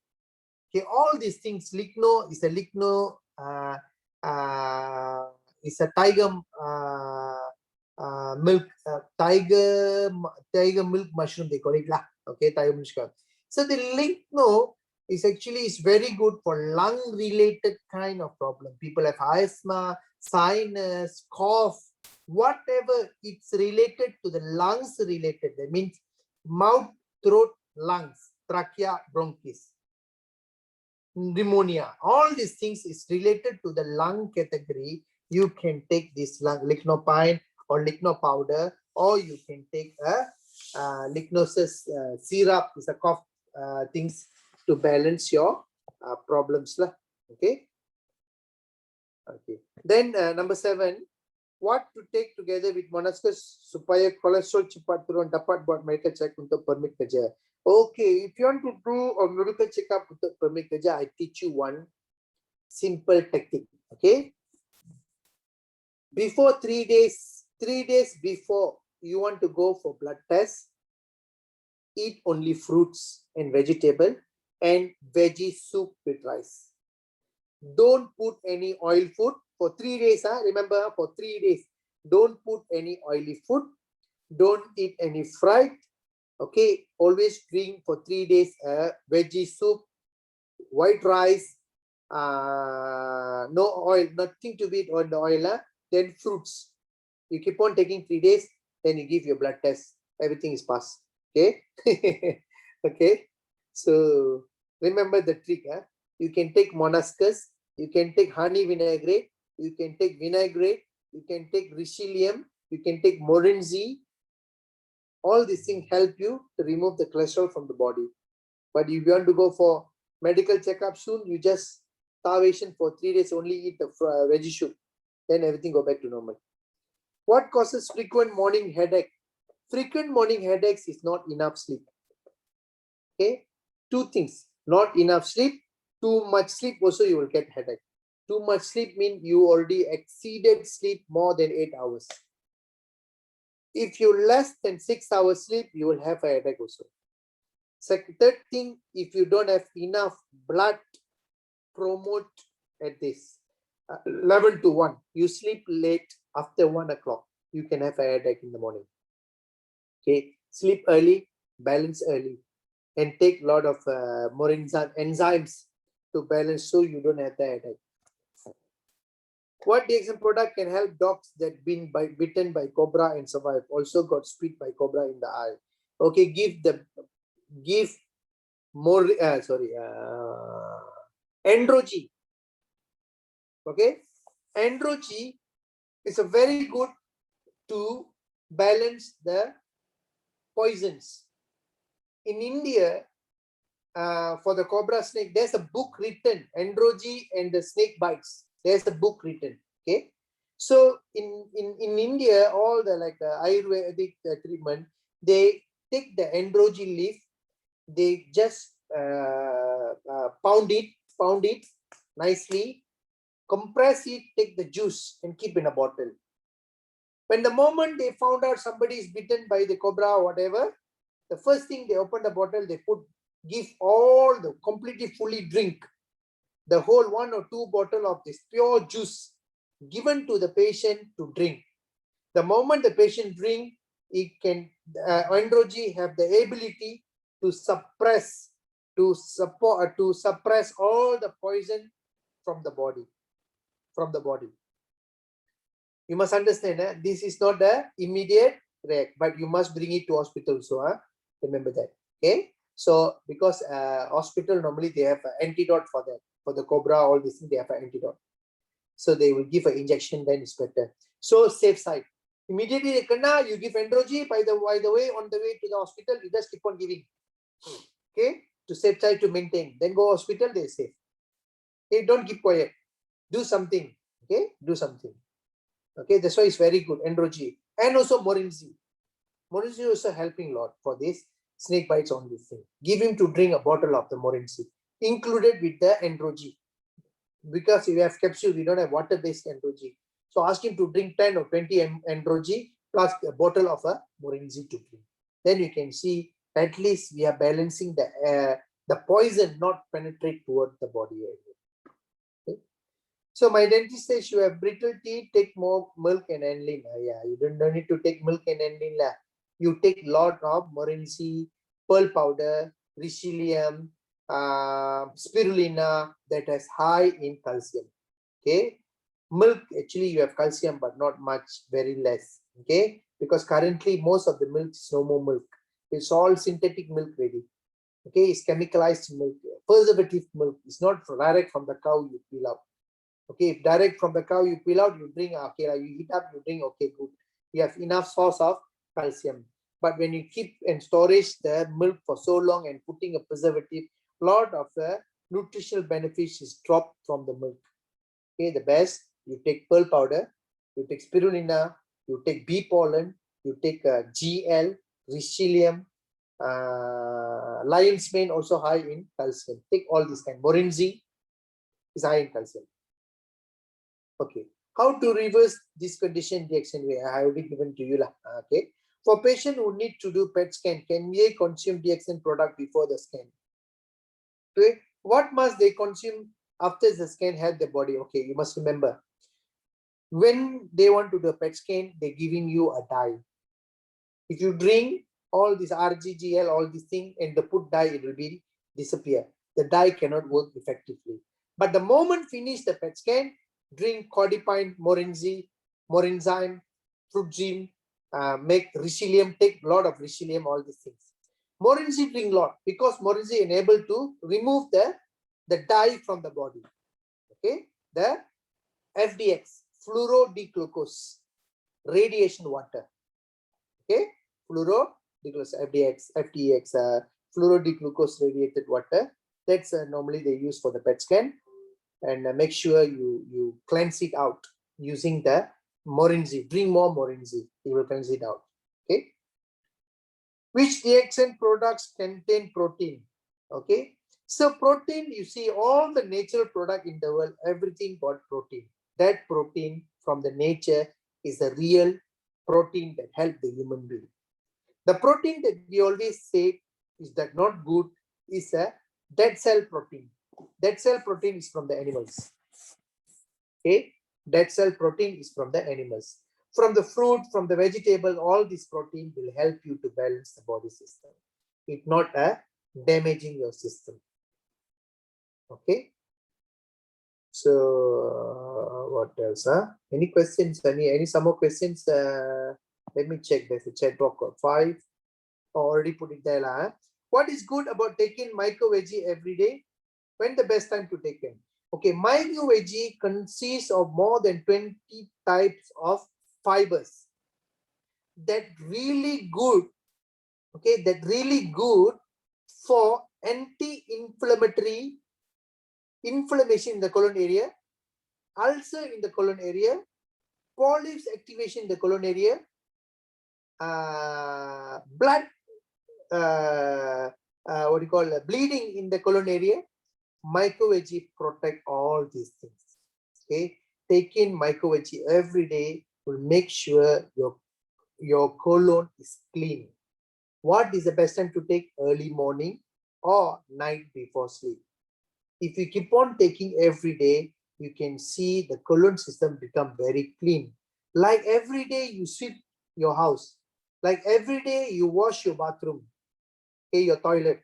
Okay, all these things, ligno is a ligno, is a tiger milk, tiger milk mushroom, they call it lah. Okay, tiger mushroom. So the ligno is actually very good for lung related kind of problem. People have asthma, sinus, cough, whatever it's related to the lungs related. That means mouth, throat, lungs, trachea, bronchus, pneumonia. All these things is related to the lung category. You can take this lignopine or ligno powder, or you can take a lignosus syrup, is a cough things to balance your problems lah. Okay. Okay. Then number 7, what to take together with monascus supaya kolesterol cepat turun, dapat buat medical check untuk permit kerja. Okay, if you want to do a medical checkup untuk permit kerja, I teach you one simple tactic. Okay. Before 3 days before you want to go for blood test, eat only fruits and vegetable and veggie soup with rice. Don't put any oil food for 3 days. Remember, for 3 days, don't put any oily food. Don't eat any fried. Okay, always drink for 3 days veggie soup, white rice, no oil, nothing to beat on the oil. Then fruits. You keep on taking 3 days, then you give your blood test. Everything is passed. Okay. Okay. So remember the trick. You can take monascus, you can take honey vinaigrette, you can take vinaigrette, you can take Richelieu, You can take Morinzi. All these things help you to remove the cholesterol from the body. But if you want to go for medical checkup soon, you just starvation for 3 days, only eat the veggie soup. Then everything go back to normal. What causes frequent morning headache? Frequent morning headaches is not enough sleep. Okay, two things: not enough sleep, too much sleep also you will get headache. Too much sleep means you already exceeded sleep more than 8 hours. If you less than 6 hours sleep, you will have a headache also. Second, third thing, if you don't have enough blood promote at this 11 to 1, you sleep late after 1 o'clock, you can have a headache in the morning. Okay, sleep early, balance early, and take a lot of Morinzan enzymes to balance so you don't have the headache. What DXN product can help dogs that been bitten by cobra and survive? Also got spit by cobra in the eye. Okay, give more Androgy. Okay, Androgy is a very good to balance the poisons. In India, for the cobra snake, there's a book written, Androgy and the Snake Bites. There's a book written. Okay, so in India, all the Ayurvedic treatment, they take the Androgy leaf, they just pound it nicely, compress it, take the juice and keep in a bottle. When the moment they found out somebody is bitten by the cobra or whatever, the first thing they open the bottle, they give all the completely fully drink the whole 1 or 2 bottle of this pure juice given to the patient to drink. The moment the patient drink, it can Androgy have the ability to suppress all the poison from the body. You must understand, this is not the immediate react, but you must bring it to hospital. So remember that. Okay. So because hospital normally they have an antidote for that. For the cobra, all these things, they have an antidote. So they will give an injection, then it's better. So safe side. Immediately they kena, you give Androgy. By the way, on the way to the hospital, you just keep on giving. Okay, to safe side to maintain. Then go hospital, they safe. Okay, don't keep quiet. Do something. Okay, do something. Okay, that's why it's very good. Androgy and also Morinzi. Morinzi is also helping a lot for this snake bites on this thing. Give him to drink a bottle of the Morinzi, included with the Androgy. Because if you have capsule, we don't have water-based Androgy. So ask him to drink 10 or 20 Androgy plus a bottle of a Morinzi to drink. Then you can see at least we are balancing the poison not penetrate toward the body area. Okay? So my dentist says you have brittle teeth, take more milk and aniline. Yeah, you don't need to take milk and aniline. You take lot of Morinzi, pearl powder, Richelieu, spirulina that has high in calcium. Okay, milk actually you have calcium but not much, very less. Okay, because currently most of the milk is no more milk. It's all synthetic milk ready. Okay, it's chemicalized milk, preservative milk. It's not direct from the cow you peel out. Okay, if direct from the cow you peel out, you drink. Okay, you heat up, you drink. Okay, good. You have enough source of calcium. But when you keep and storage the milk for so long and putting a preservative, lot of the nutritional benefits is dropped from the milk. Okay, the best, you take pearl powder, you take spirulina, you take bee pollen, you take GL, Richelieu, lion's mane also high in calcium. Take all these kind. Morinzi is high in calcium. Okay, how to reverse this condition DXN way? I have already given to you. Okay, for patient who need to do PET scan, can they consume DXN product before the scan? Okay, what must they consume after the scan help the body? Okay, you must remember, when they want to do a PET scan, they're giving you a dye. If you drink all this RGGL, all these things, and the put dye, it will be disappear. The dye cannot work effectively. But the moment finish the PET scan, drink codipine, Morinzyme, Fruitzyme, make Richelieu, take a lot of Richelieu, all these things. Morinzi drink lot because Morinzi enable to remove the dye from the body. Okay, the FDX, fluorodeglucose. radiation water. Okay, fluoro-diglucose, FDX, fluoro-diglucose radiated water. That's normally they use for the PET scan. And make sure you cleanse it out using the Morinzhi. Drink more Morinzhi. It will cleanse it out. Okay. Which DXN products contain protein? Okay. So protein, you see all the natural product in the world, everything got protein. That protein from the nature is the real protein that help the human being. The protein that we always say is that not good is a dead cell protein. Dead cell protein is from the animals. Okay, dead cell protein is from the animals. From the fruit, from the vegetable, all this protein will help you to balance the body system. It's not damaging your system. Okay. So what else? Any questions? Any some more questions? Let me check. There's a chat box of 5. Already put it there. What is good about taking micro veggie every day? When the best time to take them? Okay, micro veggie consists of more than 20 types of fibers. That really good. Okay, that really good for anti-inflammatory inflammation in the colon area, ulcer in the colon area, polyps activation in the colon area, blood, what do you call bleeding in the colon area. Micro veggie protect all these things. Okay, taking micro veggie every day will make sure your colon is clean. What is the best time to take? Early morning or night before sleep. If you keep on taking every day, you can see the colon system become very clean. Like every day you sweep your house, like every day you wash your bathroom, okay, your toilet.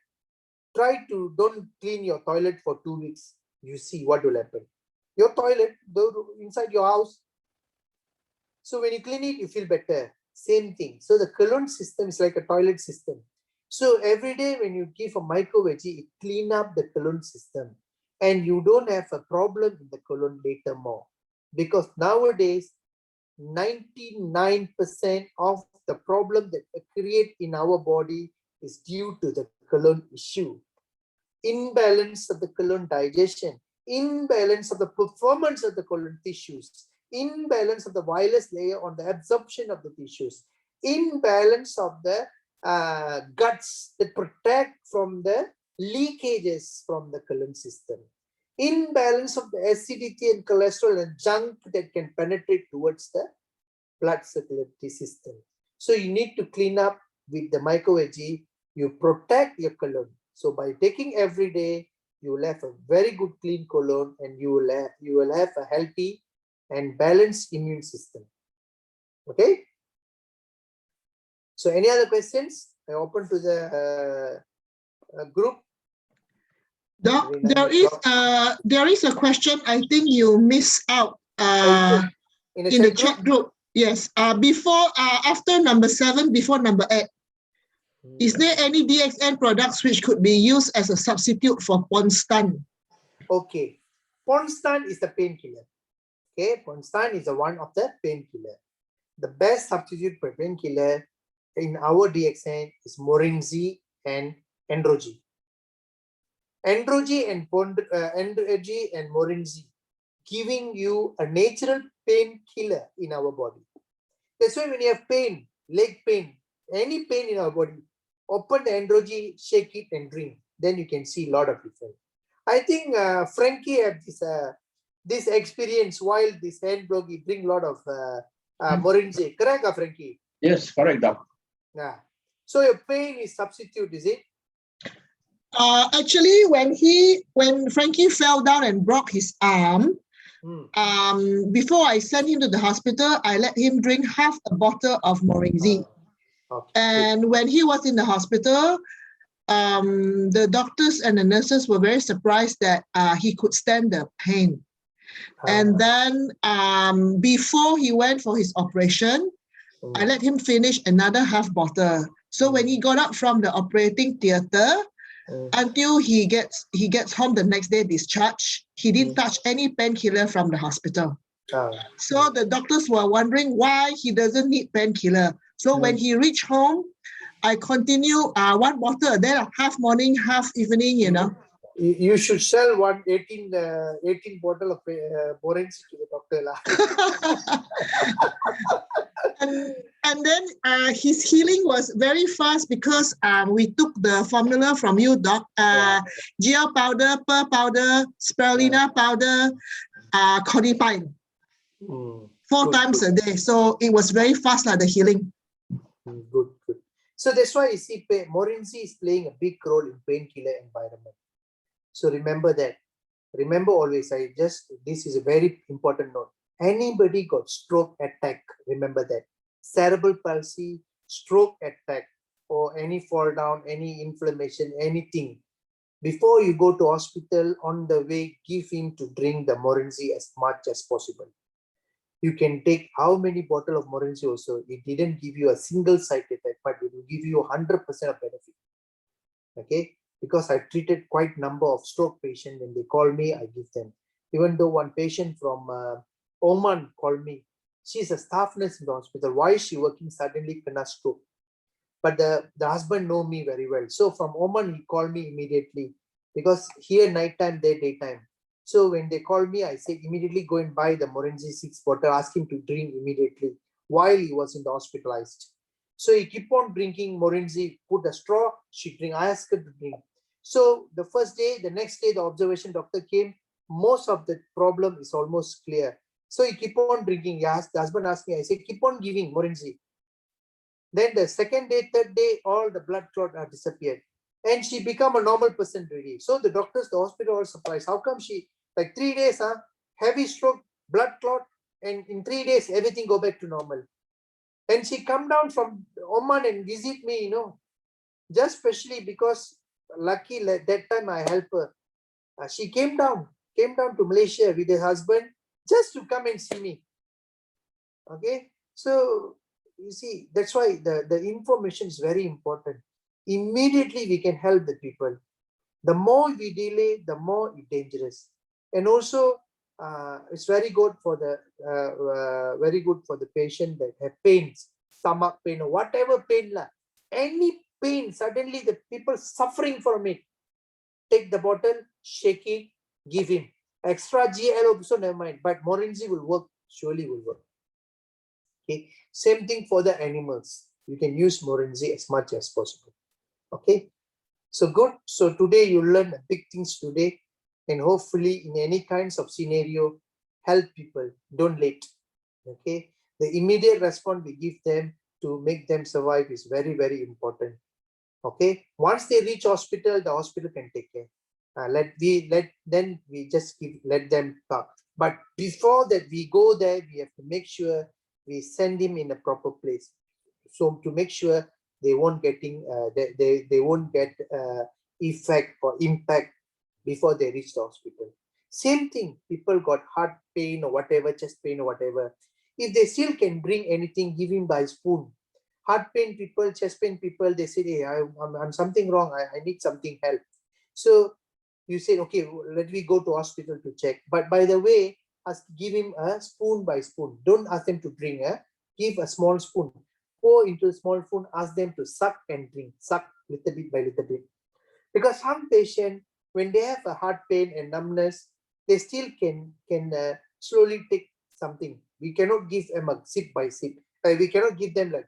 Try to don't clean your toilet for 2 weeks. You see what will happen. Your toilet inside your house. So when you clean it, you feel better. Same thing. So the colon system is like a toilet system. So every day when you give a micro veggie, it clean up the colon system. And you don't have a problem in the colon later more. Because nowadays, 99% of the problem that create in our body is due to the colon issue. Imbalance of the colon digestion, imbalance of the performance of the colon tissues, imbalance of the villus layer on the absorption of the tissues, imbalance of the guts that protect from the leakages from the colon system, imbalance of the acidity and cholesterol and junk that can penetrate towards the blood circulatory system. So you need to clean up with the micro veggie. You protect your colon. So by taking every day, you will have a very good clean colon and you will have a healthy and balanced immune system. Okay. So any other questions? I open to the group. Doc, there is a question I think you missed out in the chat group. Yes. After number 7, before number 8. Is there any DXN products which could be used as a substitute for Ponstan? Okay. Ponstan is the painkiller. Okay. Ponstan is one of the painkiller. The best substitute for painkiller in our DXN is Morinzhi and Androgy. Androgy and Morinzhi giving you a natural painkiller in our body. That's why when you have pain, leg pain, any pain in our body, open the Androgy, shake it and drink. Then you can see a lot of difference. I think Frankie had this experience while this hand block, he drink a lot of Morinzhi. Correct, Frankie? Yes, correct, Doc. Yeah. So your pain is substitute, is it? Actually, when Frankie fell down and broke his arm, before I sent him to the hospital, I let him drink half a bottle of Morinzhi. Okay. And when he was in the hospital, the doctors and the nurses were very surprised that he could stand the pain. And then before he went for his operation, I let him finish another half bottle. So when he got up from the operating theater, until he gets home the next day discharged, he didn't touch any painkiller from the hospital. So the doctors were wondering why he doesn't need painkiller. So when he reached home, I continue one bottle, then half morning, half evening, you know. You should sell 18 bottle of Morinzi to the doctor. And then his healing was very fast because we took the formula from you, Doc. GL powder, pearl powder, spirulina powder, codipine. 4 times a day. So it was very fast, the healing. Good. So that's why you see Morinzi is playing a big role in painkiller environment. So remember that. Remember always, this is a very important note. Anybody got stroke attack, remember that. Cerebral palsy, stroke attack, or any fall down, any inflammation, anything. Before you go to hospital, on the way, give him to drink the Morinzi as much as possible. You can take how many bottle of Morinzi also. It didn't give you a single side effect, but it will give you 100% of benefit. Okay, because I treated quite number of stroke patients. When they call me, I give them. Even though one patient from Oman called me, she's a staff nurse in the hospital. Why is she working? Suddenly kena stroke. But the husband know me very well. So from Oman, he called me immediately because here nighttime, there daytime. So when they called me, I said immediately go and buy the Morinzi 6 bottle, ask him to drink immediately while he was in the hospitalized. So he keep on drinking Morinzi, put a straw, she drink, I asked her to drink. So the first day, the next day, the observation doctor came, most of the problem is almost clear. So he keep on drinking. Yes, the husband asked me, I said, keep on giving Morinzi. Then the second day, third day, all the blood clot are disappeared. And she become a normal person really. So the doctors, the hospital are surprised. How come she, like 3 days, heavy stroke, blood clot, and in 3 days, everything go back to normal. And she come down from Oman and visit me, just especially because lucky that time I help her. She came down to Malaysia with her husband just to come and see me. Okay, so you see, that's why the information is very important. Immediately we can help the people. The more we delay, the more it's dangerous. And also, it's very good for the patient that have pains, stomach pain or whatever pain, any pain. Suddenly the people suffering from it. Take the bottle, shake it, give him. Extra GL also never mind, but Morinzi will work. Surely will work. Okay, same thing for the animals. You can use Morinzi as much as possible. Okay, so good. So today you learn big things today, and hopefully in any kinds of scenario, help people. Don't late. Okay, the immediate response we give them to make them survive is very, very important. Okay, once they reach hospital, the hospital can take care. Then we just let them talk. But before that, we go there, we have to make sure we send him in a proper place. So to make sure they won't get effect or impact before they reach the hospital. Same thing, people got heart pain or whatever, chest pain or whatever. If they still can bring anything, give him by spoon. Heart pain people, chest pain people, they say, hey, I'm something wrong, I need something help. So you say, okay, let me go to hospital to check. But by the way, give him a spoon by spoon. Don't ask them to drink. Give a small spoon. Pour into a small spoon, ask them to suck and drink. Suck little bit by little bit. Because some patient, when they have a heart pain and numbness, they still can slowly take something. We cannot give them a sip by sip. We cannot give them like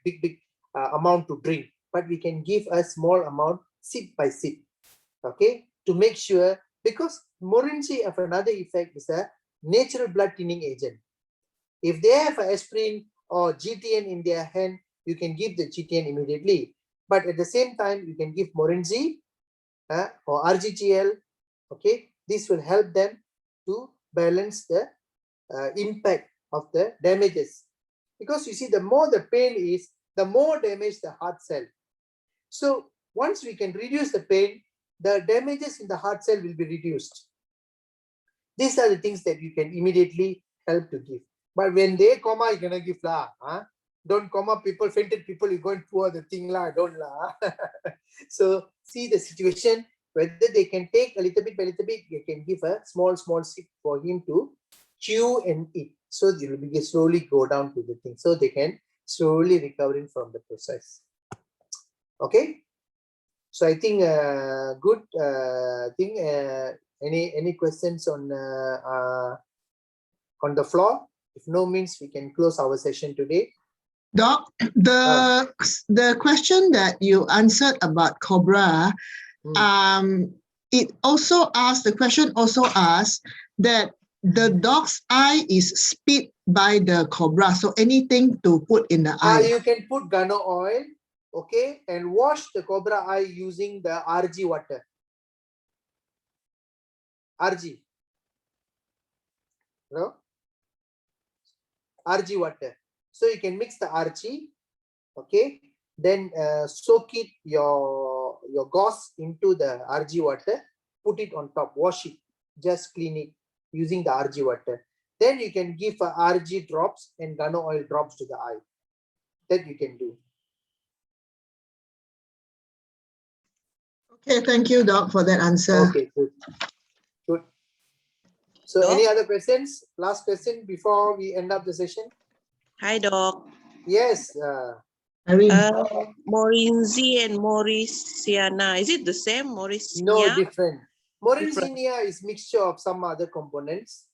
big amount to drink. But we can give a small amount, sip by sip. Okay, to make sure, because Morinzi have another effect is a natural blood thinning agent. If they have aspirin or GTN in their hand, you can give the GTN immediately. But at the same time, you can give Morinzi or RGGL. Okay, this will help them to balance the impact of the damages. Because you see, the more the pain is, the more damage the heart cell. So once we can reduce the pain, the damages in the heart cell will be reduced. These are the things that you can immediately help to give. But when they coma, you cannot give lah. Don't coma people, fainted people, you go and pour the thing lah, don't lah. So see the situation. whether they can take a little bit by little bit, they can give a small sip for him to chew and eat. So it will be slowly go down to the thing. So they can slowly recovering from the process. Okay. So I think good thing. Any questions on the floor? If no, means we can close our session today. Doc, the question that you answered about cobra, it also asked, the question also asked that the dog's eye is spit by the cobra. So anything to put in the eye? You can put gano oil, okay, and wash the cobra eye using the RG water. RG. No? RG water. So you can mix the RG, okay, then soak it your gauze into the RG water, put it on top, wash it, just clean it using the RG water. Then you can give RG drops and gano oil drops to the eye. That you can do. Okay, thank you, Doc, for that answer. Okay, good. Good. So Doc? any other questions? Last question before we end up the session? Hi, Doc. Yes. Irene. Morinzi and Mauriciana. Is it the same? Mauriciana? No, different. Morinzinia is mixture of some other components.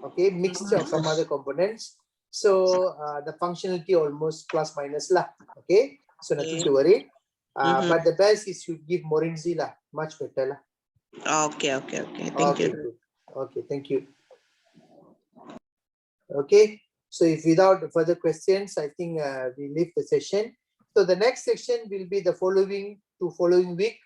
Okay, mixture of some other components. So the functionality almost plus minus lah. Okay, so nothing to worry. But the best is you give Morinzi lah, much better lah. Okay. Thank you. Good. Okay, thank you. Okay, so if without further questions, I think we leave the session. So the next session will be the following week.